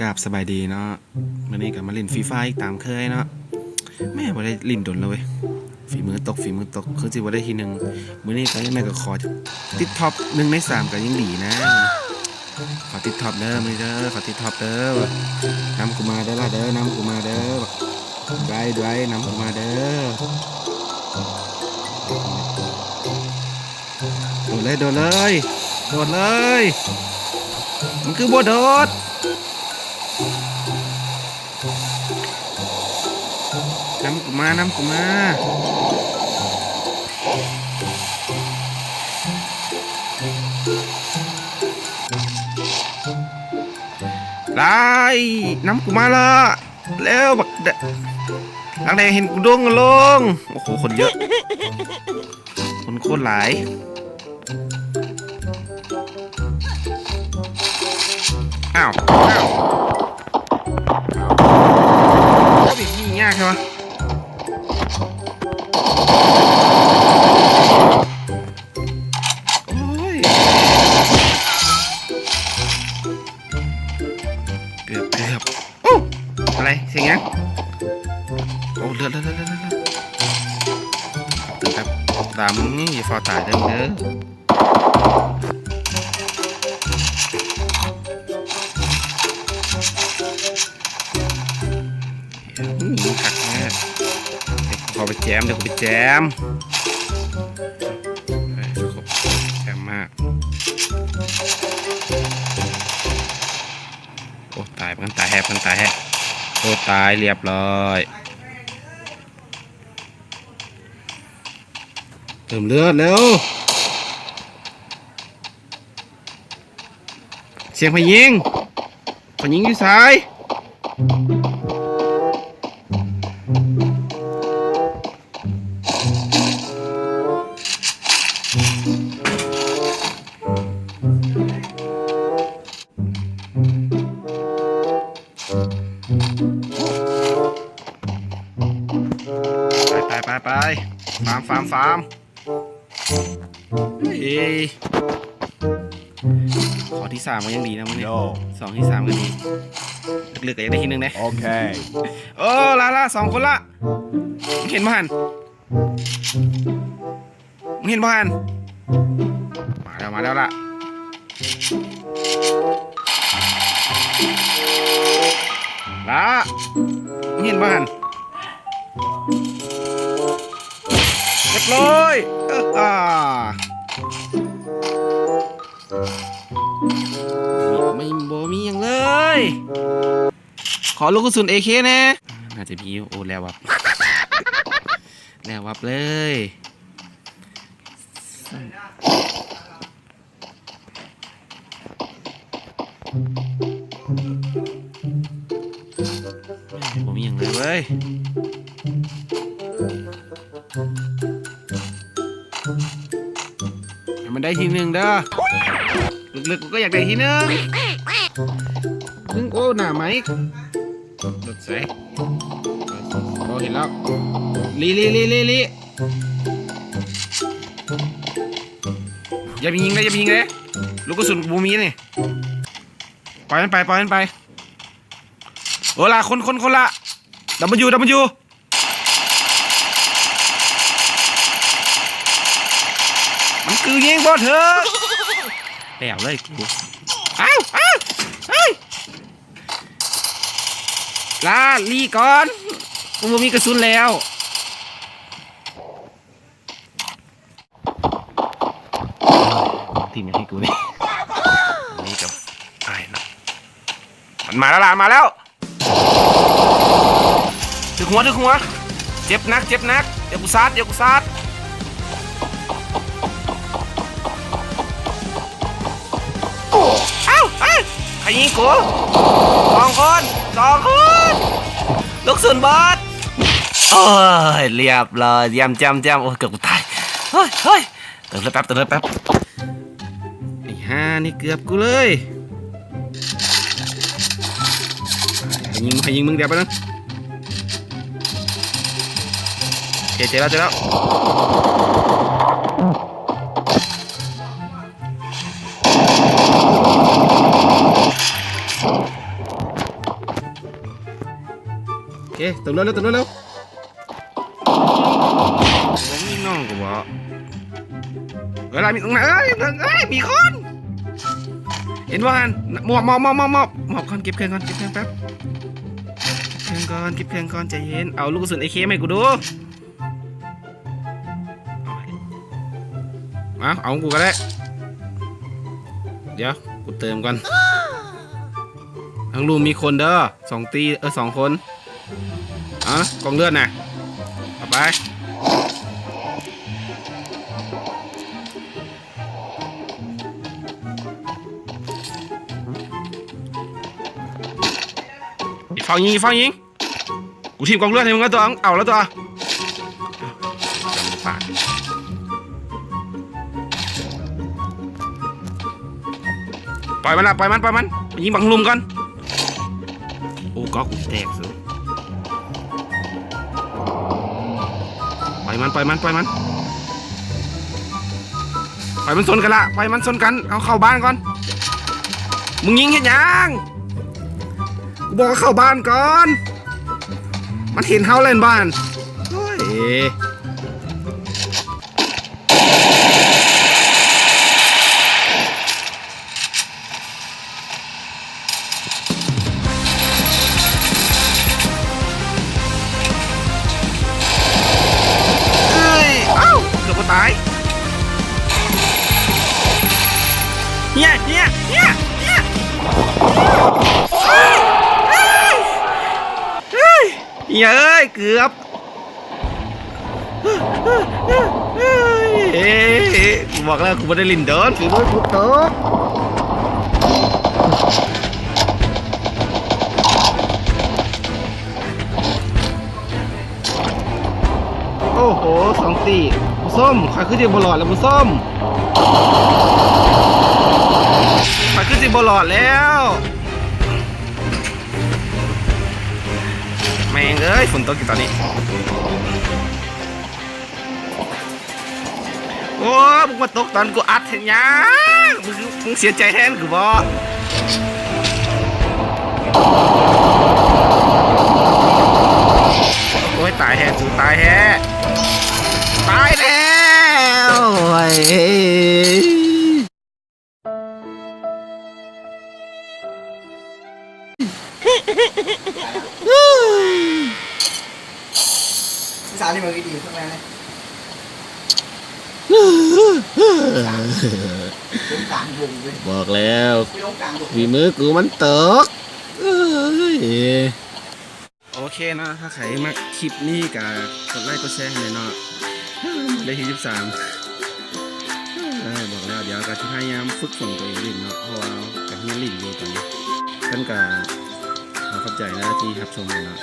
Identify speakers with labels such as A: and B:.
A: กราบสบายดีเนาะมื่อนี้ก็มาเล่นฟรีไฟร์ตามเคยเนาะแม่บ่ได้ลิ้นดนเลยฝีมือตกคือสิบ่ได้ทีหนึ่งมื่อนี้ก็ยังไงก็ขอติดท็อป1 ใน 3ก็ยังดีนะขอติดท็อปเด้อมื้อเด้อขอติดท็อปเด้อนำกูมาเด้อล่ะเด้อนำกูมาเด้อด้วยนำกูมาเด้อโดดเลยมันคือบ่โดดนำกูมาได้นำกูมาละแล้วบักทางใดเห็นกูดงกันลงโอ้โหคนเยอะคนโคตรหลายอ้าวก็แบบนี้ยากใช่ไหมโอ้ยเกือบโอ้อะไรเสียงยังโอ้เลือดครับตามนี่อย่าฟาตายเด้อขัดแม่ขอไปแจมเดี๋ยวกูไปแจมแจมมากโอ้ตายมันตายแฮบโอ้ตายเรียบร้อยเติมเลือดเร็วเสียงพยิงอยู่ซ้ายไปฟาร์มเฮ้ยขอที่3ก็ยังดีนะมึงเนี่ย2 ที่ 3ก็ดีเลือกๆก็ยังได้ที่1นะโอเคโอ้ละ2 คนละมึงเห็นบ้านมาแล้วล่ะมึงเห็นบ้านเรียบร้อยไม่มีอย่างเลยขอลูกกระสุน AK นะน่าจะมีโอ้แล้ววับเลยผมมีอย่างเลยเว้ยมันได้ที่1เด้อลึกๆกูก็อยากได้ที่1โอ้หน้าไหมรถใส่โอ้เห็นแล้วลีอย่าไปยิงเลยลูกกระสุนบูมีนี่ปล่อยมันไปโอ้ละคนละดับเบิลยูมันคือยิงบอเถอะแล้วเลยกูอ้าวลีก่อนกูมีกระสุนแล้วทีมให้กูนี่กับไอ้นะมันมาแล้วถึงหัวเจ็บนักเดี๋ยวกูซัดใครยิงกู2 คนลูกสุนบอสโอ้ยเรียบร้อยยำโอ้ยเกือบกูตายเฮ้ยเติมเลยแป๊บไอ้ห่านี่เกือบกูเลยใครยิงมึงเดี๋ยวไปนะเจอแล้ว เคเติมเร็วผมยิงน้องกูบอกเวลามีตรงไหนมีคนเห็นว่าหมอบก่อนเก็บเครื่องก่อนแป๊บเก็บเครื่องก่อนใจเย็นเอาลูกกระสุนAKให้กูดูเอากูก็ได้เดี๋ยวกูเติมก่อนทางรูมีคนเด้อ2 คนกองเลือดน่ะเอาไปฟังยิงกูทีมกองเลือดให้มึงแล้วตัวเอาแล้วตัวปล่อยมันยิงบังลุมก่อนโอ้ก็กูแตกสิปล่อยมันชนกันละเอาเข้าบ้านก่อนมึงยิงเห็นยังกูบอกว่าเข้าบ้านก่อนมันเห็นเขาเล่นบ้านโอ้ยเกือบตายเฮียเอ้ยเกือบกูบอกแล้วกูไม่ได้ลินเดินฝีมือกูตกโอ้โห2 ตีส้มใครขึ้นจีบอลอดแล้วมึงส้มใครขึ้นจีบอลอดแล้วแม่งเอ้ยฝนตกอยู่ตอนนี้โอ้มึงมาตกตอนกูอัดเห็นยังมึงเสียใจแทนกูบ่โอ้ยตายแฮสูตายแฮตายแล้วโอ้ย
B: สาวที่มันดีทำไมเนี่ยกลางวงเลย
A: บอกแล้วฝีมือกูมันตกโอเคนะถ้าใครมาคลิปนี้กับกดไลค์กดแชร์ให้หน่อยเนาะได้ที่13บอกแล้วเดี๋ยวก็จะพยายามฝึกฝนตัวเองลินเนาะเพราะว่าการเรียนลินอยู่ตอนนี้ท่านก็ขอขอบใจนะที่รับชมเนาะ